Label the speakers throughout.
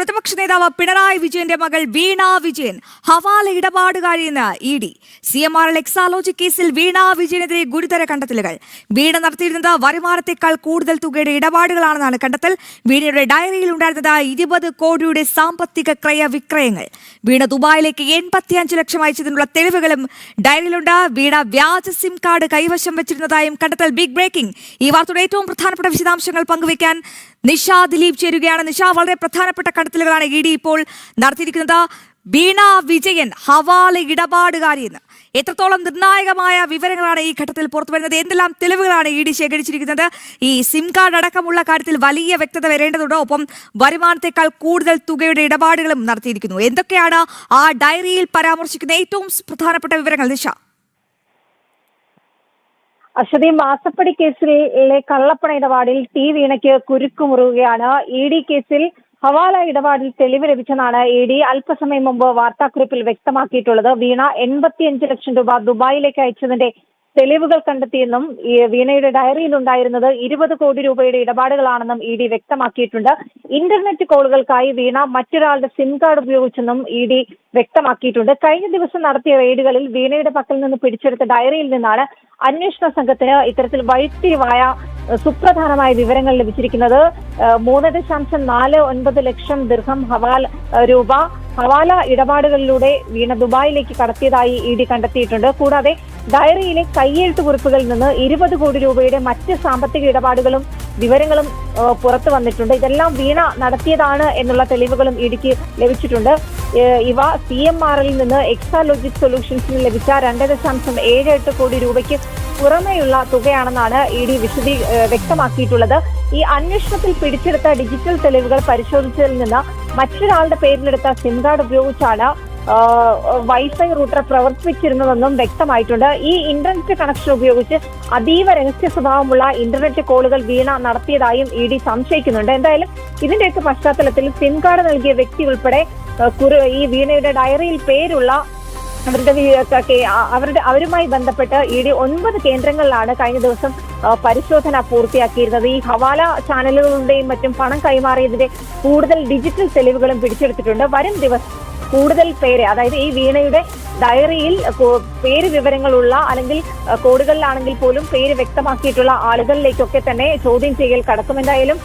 Speaker 1: പ്രതിപക്ഷ നേതാവ് പിണറായി വിജയന്റെ മകൾ വീണ വിജയൻ ഹവാല ഇടപാടുകാരിയെന്ന് ഇ.ഡി. CMRL എക്സാലോജി കേസിൽ വീണ വിജയനെതിരെ ഗുരുതര കണ്ടെത്തലുകൾ. വീണ നടത്തിയിരുന്നത് വരുമാനത്തെക്കാൾ കൂടുതൽ തുകയുടെ ഇടപാടുകളാണെന്നാണ് കണ്ടെത്തൽ. വീണയുടെ ഡയറിയിൽ ഉണ്ടായിരുന്നത് 20 കോടിയുടെ സാമ്പത്തിക ക്രയവിക്രയങ്ങൾ. വീണ ദുബായിലേക്ക് 85 ലക്ഷം അയച്ചതിനുള്ള തെളിവുകളും ഡയറിയിലുണ്ട്. വീണ വ്യാജ സിം കാർഡ് കൈവശം വെച്ചിരുന്നതായും കണ്ടെത്തൽ. Big breaking. ഈ വാർത്തയുടെ ഏറ്റവും പ്രധാനപ്പെട്ട വിശദാംശങ്ങൾ പങ്കുവയ്ക്കാൻ നിഷ ദിലീപ് ചേരുകയാണ്. നിഷ, വളരെ പ്രധാനപ്പെട്ട കണ്ടെത്തലുകളാണ് ഇ.ഡി. ഇപ്പോൾ നടത്തിയിരിക്കുന്നത്. വീണ വിജയൻ ഹവാല ഇടപാടുകാരിയെന്ന് എത്രത്തോളം നിർണായകമായ വിവരങ്ങളാണ് ഈ ഘട്ടത്തിൽ പുറത്തുവരുന്നത്? എന്തെല്ലാം തെളിവുകളാണ് ഇ.ഡി. ശേഖരിച്ചിരിക്കുന്നത്? ഈ സിം കാർഡ് അടക്കമുള്ള കാര്യത്തിൽ വലിയ വ്യക്തത വരേണ്ടതുണ്ട്. ഒപ്പം വരുമാനത്തെക്കാൾ കൂടുതൽ തുകയുടെ ഇടപാടുകളും നടത്തിയിരിക്കുന്നു. എന്തൊക്കെയാണ് ആ ഡയറിയിൽ പരാമർശിക്കുന്ന ഏറ്റവും പ്രധാനപ്പെട്ട വിവരങ്ങൾ? നിഷ.
Speaker 2: അശ്വതി, മാസപ്പടി കേസിലെ കള്ളപ്പണ ഇടപാടിൽ ടി വീണയ്ക്ക് കുരുക്കുമുറുകയാണ്. ഇ.ഡി. കേസിൽ ഹവാല ഇടപാടിൽ തെളിവ് ലഭിച്ചെന്നാണ് ഇ.ഡി. അല്പസമയം മുമ്പ് വാർത്താക്കുറിപ്പിൽ വ്യക്തമാക്കിയിട്ടുള്ളത്. വീണ 85 ലക്ഷം രൂപ ദുബായിലേക്ക് അയച്ചതിന്റെ തെളിവുകൾ കണ്ടെത്തിയെന്നും വീണയുടെ ഡയറിയിൽ ഉണ്ടായിരുന്നത് 20 കോടി രൂപയുടെ ഇടപാടുകളാണെന്നും ഇ.ഡി. വ്യക്തമാക്കിയിട്ടുണ്ട്. ഇന്റർനെറ്റ് കോളുകൾക്കായി വീണ മറ്റൊരാളുടെ സിം കാർഡ് ഉപയോഗിച്ചെന്നും ഇ.ഡി. വ്യക്തമാക്കിയിട്ടുണ്ട്. കഴിഞ്ഞ ദിവസം നടത്തിയ റെയ്ഡുകളിൽ വീണയുടെ പക്കൽ നിന്ന് പിടിച്ചെടുത്ത ഡയറിയിൽ നിന്നാണ് അന്വേഷണ സംഘത്തിന് ഇത്തരത്തിൽ വഴിത്തിരിവായ സുപ്രധാനമായ വിവരങ്ങൾ ലഭിച്ചിരിക്കുന്നത്. 3.49 ലക്ഷം ദിർഹം രൂപ ഹവാല ഇടപാടുകളിലൂടെ വീണ ദുബായിലേക്ക് കടത്തിയതായി ഇ.ഡി. കണ്ടെത്തിയിട്ടുണ്ട്. കൂടാതെ ഡയറിയിലെ കയ്യെഴുത്ത് കുറിപ്പുകളിൽ നിന്ന് 20 കോടി രൂപയുടെ മറ്റ് സാമ്പത്തിക ഇടപാടുകളും വിവരങ്ങളും പുറത്തു വന്നിട്ടുണ്ട്. ഇതെല്ലാം വീണ നടത്തിയതാണ് എന്നുള്ള തെളിവുകളും ഇ.ഡിക്ക് ലഭിച്ചിട്ടുണ്ട്. ഇവ CMRL നിന്ന് എക്സാലോജിക് സൊല്യൂഷൻസിന് ലഭിച്ച 2.78 കോടി രൂപയ്ക്ക് പുറമെയുള്ള തുകയാണെന്നാണ് ഇ.ഡി. വ്യക്തമാക്കിയിട്ടുള്ളത്. ഈ അന്വേഷണത്തിൽ പിടിച്ചെടുത്ത ഡിജിറ്റൽ തെളിവുകൾ പരിശോധിച്ചതിൽ നിന്ന് മറ്റൊരാളുടെ പേരിലെടുത്ത സിം കാർഡ് ഉപയോഗിച്ചാണ് വൈഫൈ റൂട്ടർ പ്രവർത്തിച്ചിരുന്നതെന്നും വ്യക്തമായിട്ടുണ്ട്. ഈ ഇന്റർനെറ്റ് കണക്ഷൻ ഉപയോഗിച്ച് അതീവ രഹസ്യ സ്വഭാവമുള്ള ഇന്റർനെറ്റ് കോളുകൾ വീണ നടത്തിയതായും ഇ.ഡി. സംശയിക്കുന്നുണ്ട്. എന്തായാലും ഇതിന്റെയൊക്കെ പശ്ചാത്തലത്തിൽ സിം കാർഡ് നൽകിയ വ്യക്തി ഉൾപ്പെടെ ഈ വീണയുടെ ഡയറിയിൽ പേരുള്ള അവരുമായി ബന്ധപ്പെട്ട് ഇ.ഡി. 9 കേന്ദ്രങ്ങളിലാണ് കഴിഞ്ഞ ദിവസം പരിശോധന പൂർത്തിയാക്കിയിരുന്നത്. ഈ ഹവാല ചാനലുകളുടെയും മറ്റും പണം കൈമാറിയതിന്റെ കൂടുതൽ ഡിജിറ്റൽ തെളിവുകളും പിടിച്ചെടുത്തിട്ടുണ്ട്. വരും ദിവസം കൂടുതൽ പേരെ, അതായത് ഈ വീണയുടെ ഡയറിയിൽ പേര് വിവരങ്ങളുള്ള അല്ലെങ്കിൽ കോഡുകളിലാണെങ്കിൽ പോലും പേര് വ്യക്തമാക്കിയിട്ടുള്ള ആളുകളിലേക്കൊക്കെ തന്നെ ചോദ്യം ചെയ്യൽ കടക്കും. എന്തായാലും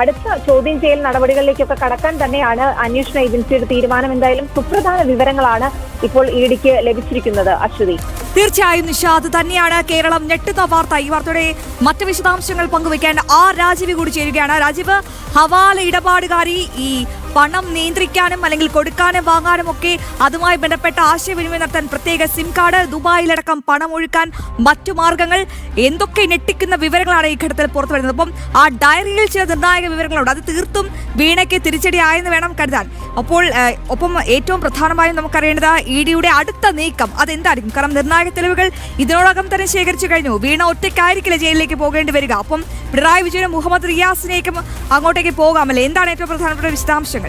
Speaker 2: അടുത്ത ചോദ്യം ചെയ്യൽ നടപടികളിലേക്കൊക്കെ കടക്കാൻ തന്നെയാണ് അന്വേഷണ ഏജൻസിയുടെ തീരുമാനം. എന്തായാലും സുപ്രധാന വിവരങ്ങളാണ് ഇപ്പോൾ ഇ.ഡിക്ക് ലഭിച്ചിരിക്കുന്നത്. അശ്വതി,
Speaker 1: തീർച്ചയായും നിഷ, അത് തന്നെയാണ് കേരളം ഞെട്ടുന്ന വാർത്ത. ഈ വാർത്തയുടെ മറ്റ് വിശദാംശങ്ങൾ പങ്കുവയ്ക്കാൻ രാജീവ് കൂടി ചേരുകയാണ്. രാജീവ്, ഹവാല ഇടപാടുകാരി ഈ പണം നിയന്ത്രിക്കാനും അല്ലെങ്കിൽ കൊടുക്കാനും വാങ്ങാനും ഒക്കെ അതുമായി ബന്ധപ്പെട്ട ആശയവിനിമയം നടത്താൻ പ്രത്യേക സിം കാർഡ്, ദുബായിലടക്കം പണം ഒഴുക്കാൻ മറ്റു മാർഗങ്ങൾ, എന്തൊക്കെ ഞെട്ടിക്കുന്ന വിവരങ്ങളാണ് ഈ ഘട്ടത്തിൽ പുറത്തു വരുന്നത്. അപ്പം ആ ഡയറിയിൽ ചില നിർണായക വിവരങ്ങളുണ്ട്. അത് തീർത്തും വീണയ്ക്ക് തിരിച്ചടിയായെന്ന് വേണം കരുതാൻ. ഒപ്പം ഏറ്റവും പ്രധാനമായും നമുക്കറിയേണ്ടത് ഇ.ഡിയുടെ അടുത്ത നീക്കം അതെന്തായിരിക്കും? കാരണം നിർണായക തെളിവുകൾ ഇതിനോടകം തന്നെ ശേഖരിച്ചു കഴിഞ്ഞു. വീണ ഒറ്റയ്ക്കായിരിക്കില്ല ജയിലിലേക്ക് പോകേണ്ടി വരിക. അപ്പം പിണറായി വിജയനും മുഹമ്മദ് റിയാസിനേക്കും അങ്ങോട്ടേക്ക് പോകാമല്ലേ? എന്താണ് ഏറ്റവും പ്രധാനപ്പെട്ട വിശദാംശങ്ങൾ?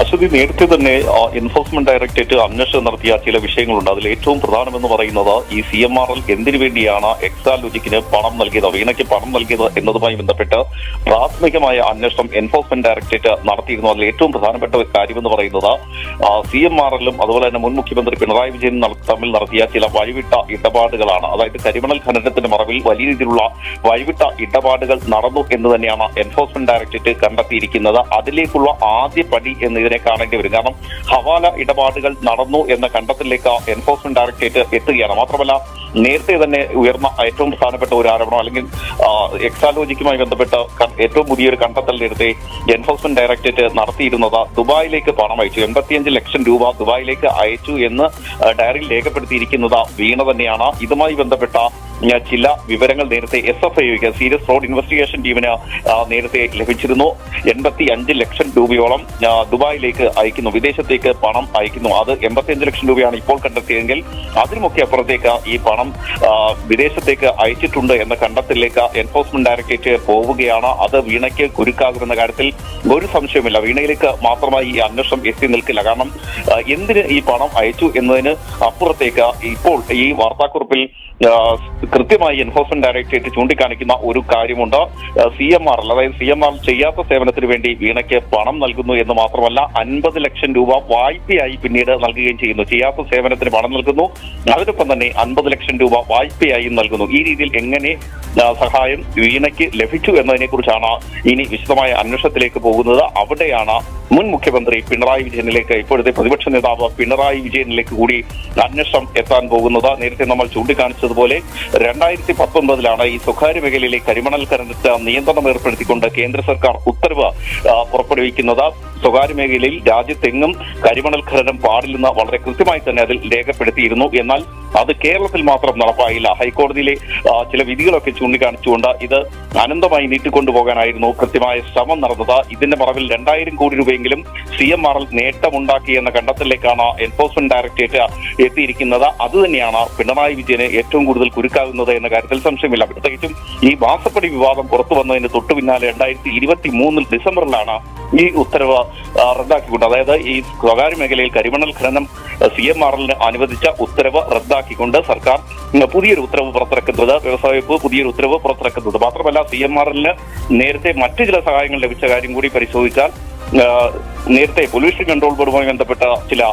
Speaker 3: അശ്വതി, നേരത്തെ തന്നെ എൻഫോഴ്സ്മെന്റ് ഡയറക്ടറേറ്റ് അന്വേഷണം നടത്തിയ ചില വിഷയങ്ങളുണ്ട്. അതിൽ ഏറ്റവും പ്രധാനമെന്ന് പറയുന്നത് ഈ CMRL എന്തിനു വേണ്ടിയാണ് എക്സാലോജിക്കിന് പണം നൽകിയത്, വീണയ്ക്ക് പണം നൽകിയത് എന്നതുമായി ബന്ധപ്പെട്ട് പ്രാഥമികമായ അന്വേഷണം എൻഫോഴ്സ്മെന്റ് ഡയറക്ടറേറ്റ് നടത്തിയിരുന്നു. അതിൽ ഏറ്റവും പ്രധാനപ്പെട്ട കാര്യമെന്ന് പറയുന്നത് CMRLും അതുപോലെ തന്നെ മുൻ മുഖ്യമന്ത്രി പിണറായി വിജയനും തമ്മിൽ നടത്തിയ ചില വഴിവിട്ട ഇടപാടുകളാണ്. അതായത് കരിമണൽ ഖനനത്തിന്റെ മറവിൽ വലിയ രീതിയിലുള്ള വഴിവിട്ട ഇടപാടുകൾ നടന്നു എന്ന് തന്നെയാണ് എൻഫോഴ്സ്മെന്റ് ഡയറക്ടറേറ്റ് കണ്ടെത്തിയിരിക്കുന്നത്. അതിലേക്കുള്ള ആദ്യ പടി എന്ന് ഇതിനെ കാണേണ്ടി വരും. കാരണം ഹവാല ഇടപാടുകൾ നടന്നു എന്ന കണ്ടെത്തലിലേക്ക് എൻഫോഴ്സ്മെന്റ് ഡയറക്ടറേറ്റ് എത്തുകയാണ്. മാത്രമല്ല, നേരത്തെ തന്നെ ഉയർന്ന ഏറ്റവും പ്രധാനപ്പെട്ട ഒരു ആരോപണം അല്ലെങ്കിൽ എക്സാലോജിക്കുമായി ബന്ധപ്പെട്ട ഏറ്റവും പുതിയൊരു കണ്ടെത്തൽ നേരത്തെ എൻഫോഴ്സ്മെന്റ് ഡയറക്ടറേറ്റ് നടത്തിയിരുന്നത് ദുബായിലേക്ക് പണം അയച്ചു, 85 ലക്ഷം രൂപ ദുബായിലേക്ക് അയച്ചു എന്ന് ഡയറിയിൽ രേഖപ്പെടുത്തിയിരിക്കുന്നത് വീണ തന്നെയാണ്. ഇതുമായി ബന്ധപ്പെട്ട ചില വിവരങ്ങൾ നേരത്തെ SFIക്ക് സീരിയസ് ഫ്രോഡ് ഇൻവെസ്റ്റിഗേഷൻ ടീമിന് നേരത്തെ ലഭിച്ചിരുന്നു. 85 ലക്ഷം രൂപയോളം ദുബായിലേക്ക് അയക്കുന്നു, വിദേശത്തേക്ക് പണം അയക്കുന്നു. അത് 85 ലക്ഷം രൂപയാണ് ഇപ്പോൾ കണ്ടെത്തിയതെങ്കിൽ അതിനുമൊക്കെ അപ്പുറത്തേക്ക് ഈ പണം വിദേശത്തേക്ക് അയച്ചിട്ടുണ്ട് എന്ന കണ്ടെത്തലിലേക്ക് എൻഫോഴ്സ്മെന്റ് ഡയറക്ടറേറ്റ് പോവുകയാണ്. അത് വീണയ്ക്ക് കുരുക്കാകുമെന്ന കാര്യത്തിൽ ഒരു സംശയമില്ല. വീണയിലേക്ക് മാത്രമായി ഈ അന്വേഷണം എത്തി നിൽക്കില്ല. കാരണം എന്തിന് ഈ പണം അയച്ചു എന്നതിന് അപ്പുറത്തേക്ക് ഇപ്പോൾ ഈ വാർത്താക്കുറിപ്പിൽ കൃത്യമായി എൻഫോഴ്സ്മെന്റ് ഡയറക്ടറേറ്റ് ചൂണ്ടിക്കാണിക്കുന്ന ഒരു കാര്യമുണ്ട്. CMRL, അതായത് CMRL ചെയ്യാത്ത സേവനത്തിന് വേണ്ടി വീണയ്ക്ക് പണം നൽകുന്നു എന്ന് മാത്രമല്ല 50 ലക്ഷം രൂപ വായ്പയായി പിന്നീട് നൽകുകയും ചെയ്യുന്നു. ചെയ്യാത്ത സേവനത്തിന് പണം നൽകുന്നു, അതിനൊപ്പം തന്നെ 50 ലക്ഷം രൂപ വായ്പയായും നൽകുന്നു. ഈ രീതിയിൽ എങ്ങനെ സഹായം വീണയ്ക്ക് ലഭിച്ചു എന്നതിനെ കുറിച്ചാണ് ഇനി വിശദമായ അന്വേഷണത്തിലേക്ക് പോകുന്നത്. അവിടെയാണ് മുൻ മുഖ്യമന്ത്രി പിണറായി വിജയനിലേക്ക്, ഇപ്പോഴത്തെ പ്രതിപക്ഷ നേതാവ് പിണറായി വിജയനിലേക്ക് കൂടി അന്വേഷണം എത്താൻ പോകുന്നത്. നേരത്തെ നമ്മൾ ചൂണ്ടിക്കാണിച്ചതുപോലെ 2019 ഈ സ്വകാര്യ മേഖലയിലെ കരിമണൽ ഖനനത്തിന് നിയന്ത്രണം ഏർപ്പെടുത്തിക്കൊണ്ട് കേന്ദ്ര സർക്കാർ ഉത്തരവ് പുറപ്പെടുവിക്കുന്നത്. സ്വകാര്യ മേഖലയിൽ രാജ്യത്തെങ്ങും കരിമണൽ ഖനനം പാടില്ലെന്ന് വളരെ കൃത്യമായി തന്നെ അതിൽ രേഖപ്പെടുത്തിയിരുന്നു. എന്നാൽ അത് കേരളത്തിൽ മാത്രം നടപ്പായില്ല. ഹൈക്കോടതിയിലെ ചില വിധികളൊക്കെ ചൂണ്ടിക്കാണിച്ചുകൊണ്ട് ഇത് അനന്തമായി നീട്ടിക്കൊണ്ടുപോകാനായിരുന്നു കൃത്യമായ ശ്രമം നടന്നത്. ഇതിന്റെ മറവിൽ 2000 കോടി രൂപയെങ്കിലും CMRL നേട്ടമുണ്ടാക്കി എന്ന കണ്ടെത്തലിലേക്കാണ് എൻഫോഴ്സ്മെന്റ് ഡയറക്ടറേറ്റ് എത്തിയിരിക്കുന്നത്. അതുതന്നെയാണ് പിണറായി വിജയന് ഏറ്റവും കൂടുതൽ കുരുക്കാകുന്നത് എന്ന കാര്യത്തിൽ സംശയമില്ല. പ്രത്യേകിച്ചും ഈ മാസപ്പടി വിവാദം പുറത്തു വന്നതിന് തൊട്ടു പിന്നാലെ 2023 ഡിസംബറിലാണ് ഈ ഉത്തരവ് റദ്ദാക്കിക്കൊണ്ട്, അതായത് ഈ സ്വകാര്യ മേഖലയിൽ കരിമണൽ ഖനനം CMRLന് അനുവദിച്ച ഉത്തരവ് റദ്ദാക്കിക്കൊണ്ട് സർക്കാർ പുതിയൊരു ഉത്തരവ് പുറത്തിറക്കുന്നത്, വ്യവസായ വകുപ്പ് പുതിയൊരു ഉത്തരവ് പുറത്തിറക്കുന്നത്. മാത്രമല്ല CMRLന് നേരത്തെ മറ്റു ചില സഹായങ്ങൾ ലഭിച്ച കാര്യം കൂടി പരിശോധിച്ചാൽ നേരത്തെ പൊല്യൂഷൻ കൺട്രോൾ ബോർഡുമായി ബന്ധപ്പെട്ട ചില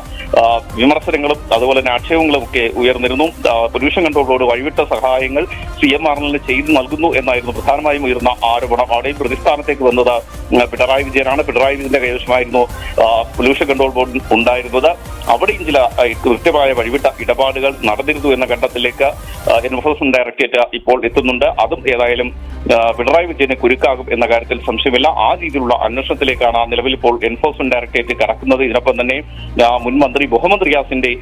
Speaker 3: വിമർശനങ്ങളും അതുപോലെ തന്നെ ആക്ഷേപങ്ങളും ഒക്കെ ഉയർന്നിരുന്നു. പൊല്യൂഷൻ കൺട്രോൾ ബോർഡ് വഴിവിട്ട സഹായങ്ങൾ CMRLന് ചെയ്തു നൽകുന്നു എന്നായിരുന്നു പ്രധാനമായും ഉയർന്ന ആരോപണം. അവിടെയും പ്രതിസ്ഥാനത്തേക്ക് വന്നത് പിണറായി വിജയനാണ്. പിണറായി വിജയന്റെ കൈവശമായിരുന്നു പൊല്യൂഷൻ കൺട്രോൾ ബോർഡ് ഉണ്ടായിരുന്നത്. അവിടെയും ചില കൃത്യമായ വഴിവിട്ട ഇടപാടുകൾ നടന്നിരുന്നു എന്ന ഘട്ടത്തിലേക്ക് എൻഫോഴ്സ്മെന്റ് ഡയറക്ടറേറ്റ് ഇപ്പോൾ എത്തുന്നുണ്ട്. അതും ഏതായാലും പിണറായി വിജയന് കുരുക്കാകും എന്ന കാര്യത്തിൽ സംശയമില്ല. ആ രീതിയിലുള്ള അന്വേഷണത്തിലേക്കാണ് നിലവിൽ ഇപ്പോൾ എൻഫോഴ്സ്മെന്റ് ഡയറക്ടറേറ്റ് കടക്കുന്നത്. ഇതിനൊപ്പം തന്നെ മുൻ മന്ത്രി മുഹമ്മദ് റിയാസിന്റെ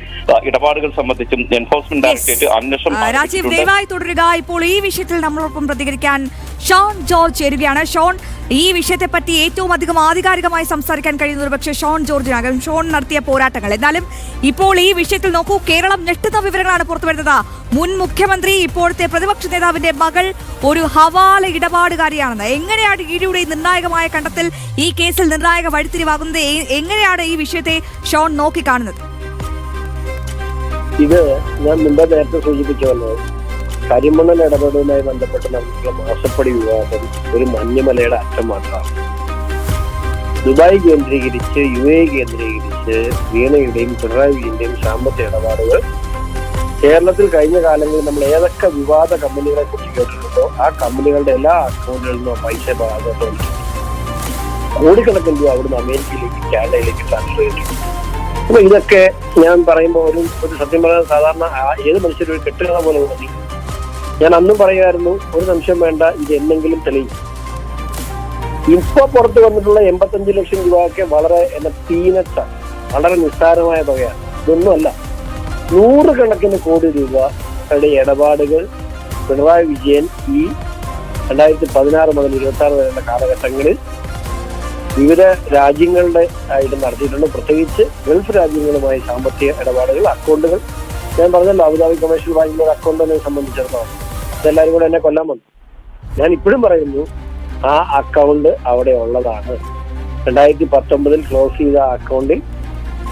Speaker 3: ഇടപാടുകൾ സംബന്ധിച്ചും എൻഫോഴ്സ്മെന്റ് ഡയറക്ടറേറ്റ് അന്വേഷണം.
Speaker 1: രാജീവ്, ദയവായി തുടരുക. ഇപ്പോൾ ഈ വിഷയത്തിൽ നമ്മളോടൊപ്പം പ്രതികരിക്കാൻ ഷോൺ ജോർജ് ചേരുകയാണ്. ഷോൺ, ഈ വിഷയത്തെ പറ്റി ഏറ്റവും അധികം ആധികാരികമായി സംസാരിക്കാൻ കഴിയുന്ന ഒരു പക്ഷേ ഷോൺ ജോർജിനാകും. ഷോൺ നടത്തിയ പോരാട്ടങ്ങൾ. എന്നാലും ഇപ്പോൾ ഈ വിഷയത്തിൽ നോക്കൂ, കേരളം ഞെട്ടുന്ന വിവരങ്ങളാണ് പുറത്തുവരുന്നത്. മുൻ മുഖ്യമന്ത്രി, ഇപ്പോഴത്തെ പ്രതിപക്ഷ നേതാവിന്റെ മകൾ ഒരു ഹവാല ഇടപാടുകാരിയാണെന്ന്. എങ്ങനെയാണ് ഈടിയുടെ നിർണായകമായ കണ്ടെത്തൽ ഈ കേസിൽ നിർണായക വഴിത്തിരിവാകുന്നത്? എങ്ങനെയാണ് ഈ വിഷയത്തെ ഷോൺ നോക്കിക്കാണുന്നത്?
Speaker 4: ഇത് ഞാൻ മുമ്പ് നേരത്തെ സൂചിപ്പിച്ചുവല്ലോ, കരിമണൽ ഇടപെടലുമായി ബന്ധപ്പെട്ട് നമുക്കുള്ള മാസപ്പടി വിവാദം ഒരു മഞ്ഞുമലയുടെ അറ്റം മാത്രമാണ്. ദുബായ് കേന്ദ്രീകരിച്ച് UAE കേന്ദ്രീകരിച്ച് വീണയുടെയും പിണറായി വിജയന്റെയും സാമ്പത്തിക ഇടപാടുകൾ കേരളത്തിൽ കഴിഞ്ഞ കാലങ്ങളിൽ നമ്മൾ ഏതൊക്കെ വിവാദ കമ്പനികളെ കുറിച്ച് കേട്ടിട്ടുണ്ടോ ആ കമ്പനികളുടെ എല്ലാ അക്കൗണ്ടുകളിൽ നിന്നും പൈസ ഭാഗത്തോണ്ട് കോടിക്കണക്കിന് രൂപ അവിടുന്ന് അമേരിക്കയിലേക്ക് കാനഡയിലേക്ക് ട്രാൻസ്ഫർ ചെയ്തിട്ടുണ്ട്. അപ്പൊ ഇതൊക്കെ ഞാൻ പറയുമ്പോൾ ഒരു സത്യം പറയാൻ സാധാരണ ഏത് മനുഷ്യരും ഒരു കെട്ടുകഥ പോലെ തോന്നി. ഞാൻ അന്നും പറയുമായിരുന്നു, ഒരു സംശയം വേണ്ട, ഇത് എന്തെങ്കിലും തെളിയും. ഇപ്പൊ പുറത്തു വന്നിട്ടുള്ള 85 ലക്ഷം രൂപയൊക്കെ വളരെ പീനട്സാണ്, വളരെ നിസ്സാരമായ തുകയാണ്. ഇതൊന്നുമല്ല, 100 കണക്കിന് കോടി രൂപയുടെ ഇടപാടുകൾ പിണറായി വിജയൻ ഈ 2016 മുതൽ 26 വരെയുള്ള കാലഘട്ടങ്ങളിൽ വിവിധ രാജ്യങ്ങളുടെ ആയിട്ട് നടത്തിയിട്ടുണ്ട്. പ്രത്യേകിച്ച് ഗൾഫ് രാജ്യങ്ങളുമായി സാമ്പത്തിക ഇടപാടുകൾ, അക്കൗണ്ടുകൾ. ഞാൻ പറഞ്ഞല്ലോ, അബുദാബി കൊമേഴ്ഷ്യൽ ബാങ്കിന്റെ ഒരു അക്കൗണ്ട് എന്നെ സംബന്ധിച്ചിടത്തോളം ഇതെല്ലാവരും കൂടെ എന്നെ കൊല്ലാൻ വന്നു. ഞാൻ ഇപ്പോഴും പറയുന്നു, ആ അക്കൗണ്ട് അവിടെ ഉള്ളതാണ്. 2019 ക്ലോസ് ചെയ്ത അക്കൗണ്ടിൽ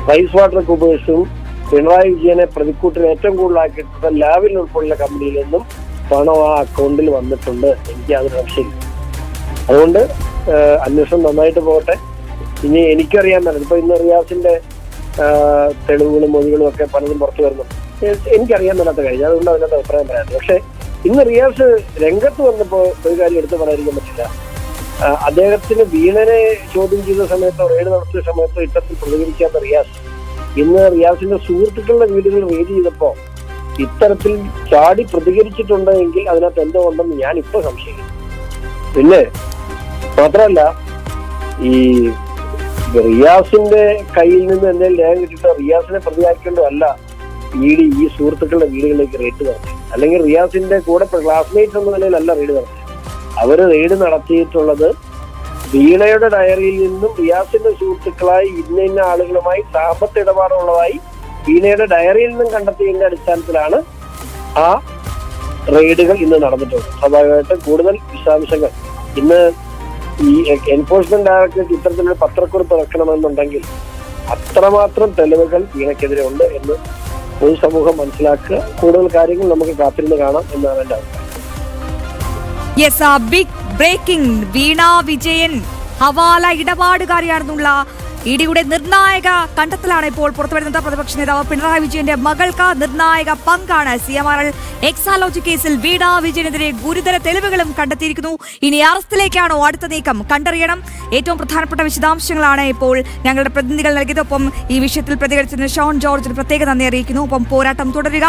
Speaker 4: പ്രൈസ് വാട്ടർ കൂപ്പേഴ്സും പിണറായി വിജയനെ പ്രതിക്കൂട്ടിൽ ഏറ്റവും കൂടുതലാക്കിയിട്ടുള്ള ലാവിൽ ഉൾപ്പെടെയുള്ള കമ്പനിയിൽ നിന്നും പണം ആ അക്കൗണ്ടിൽ വന്നിട്ടുണ്ട്. എനിക്ക് അതൊരു സംശയമില്ല. അതുകൊണ്ട് അന്വേഷണം നന്നായിട്ട് പോകട്ടെ. ഇനി എനിക്കറിയാൻ തന്നെ ഇപ്പൊ ഇന്ന് റിയാസിന്റെ തെളിവുകളും മൊഴികളും ഒക്കെ പലതും പുറത്തു വരുന്നുണ്ട്. എനിക്കറിയാൻ മേലാത്ത കാര്യം, അതുകൊണ്ട് അതിനകത്ത് അഭിപ്രായം പറയാം. പക്ഷെ ഇന്ന് റിയാസ് രംഗത്ത് വന്നപ്പോൾ ഒരു കാര്യം എടുത്തു പറയാതിരിക്കാൻ പറ്റില്ല. അദ്ദേഹത്തിന് വീണനെ ചോദ്യം ചെയ്ത സമയത്തോ റെയ്ഡ് നടത്തിയ സമയത്തോ ഇത്തരത്തിൽ പ്രതികരിക്കാത്ത റിയാസ് ഇന്ന് റിയാസിന്റെ സുഹൃത്തുക്കളുടെ വീടുകൾ റെയ്ഡ് ചെയ്തപ്പോ ഇത്തരത്തിൽ ചാടി പ്രതികരിച്ചിട്ടുണ്ട് എങ്കിൽ അതിനകത്ത് എന്തോ ഉണ്ടെന്ന് ഞാൻ ഇപ്പൊ സംശയിക്കുന്നു. പിന്നെ മാത്രമല്ല, ഈ റിയാസിന്റെ കയ്യിൽ നിന്ന് എന്തെങ്കിലും രേഖ കിട്ടിയിട്ട് റിയാസിനെ പ്രതിയാക്കേണ്ടതല്ല ED ഈ സുഹൃത്തുക്കളുടെ വീടുകളിലേക്ക് റെയ്ഡ് നടത്തി. അല്ലെങ്കിൽ റിയാസിന്റെ കൂടെ ക്ലാസ്മേറ്റ്സ് എന്ന നിലയിലല്ല റെയ്ഡ് നടത്തി. അവര് റെയ്ഡ് നടത്തിയിട്ടുള്ളത് വീണയുടെ ഡയറിയിൽ നിന്നും റിയാസിന്റെ സുഹൃത്തുക്കളായി ഇന്ന ആളുകളുമായി സാമ്പത്തിക ഇടപാടുള്ളതായി വീണയുടെ ഡയറിയിൽ നിന്നും കണ്ടെത്തിയതിന്റെ അടിസ്ഥാനത്തിലാണ് ആ റെയ്ഡുകൾ ഇന്ന് നടന്നിട്ടുള്ളത്. സ്വാഭാവികമായിട്ടും കൂടുതൽ വിശദാംശങ്ങൾ ഇന്ന് ഈ എൻഫോഴ്സ്മെന്റ് ഡയറക്ടറേറ്റ് ഇത്തരത്തിലൊരു പത്രക്കുറിപ്പ് ഇറക്കണമെന്നുണ്ടെങ്കിൽ അത്രമാത്രം തെളിവുകൾ വീണയ്ക്കെതിരെ ഉണ്ട് എന്ന് പൊതുസമൂഹം മനസ്സിലാക്കുക. കൂടുതൽ കാര്യങ്ങൾ നമുക്ക് കാത്തിരുന്ന് കാണാം എന്നാണ് എന്റെ അഭിപ്രായം.
Speaker 1: Yes, big breaking. Veena Vijayan hawala ഇടപാടുകാരിയാണെന്നുള്ള ഇഡിയുടെ നിർണായക കണ്ടെത്തലാണ് ഇപ്പോൾ പുറത്തുവരുന്നത്. പ്രതിപക്ഷ നേതാവ് പിണറായി വിജയന്റെ മകൾക്ക് നിർണായക പങ്കാണ്. CMRL എക്സാലോജി കേസിൽ വീണ വിജയനെതിരെ ഗുരുതര തെളിവുകളും കണ്ടെത്തിയിരിക്കുന്നു. ഇനി അറസ്റ്റിലേക്കാണോ അടുത്ത നീക്കം കണ്ടറിയണം. ഏറ്റവും പ്രധാനപ്പെട്ട വിശദാംശങ്ങളാണ് ഇപ്പോൾ ഞങ്ങളുടെ പ്രതിനിധികൾ നൽകിയത്. ഒപ്പം ഈ വിഷയത്തിൽ പ്രതികരിച്ചതിന് ഷോൺ ജോർജിന് പ്രത്യേക നന്ദി അറിയിക്കുന്നു. ഒപ്പം പോരാട്ടം തുടരുക.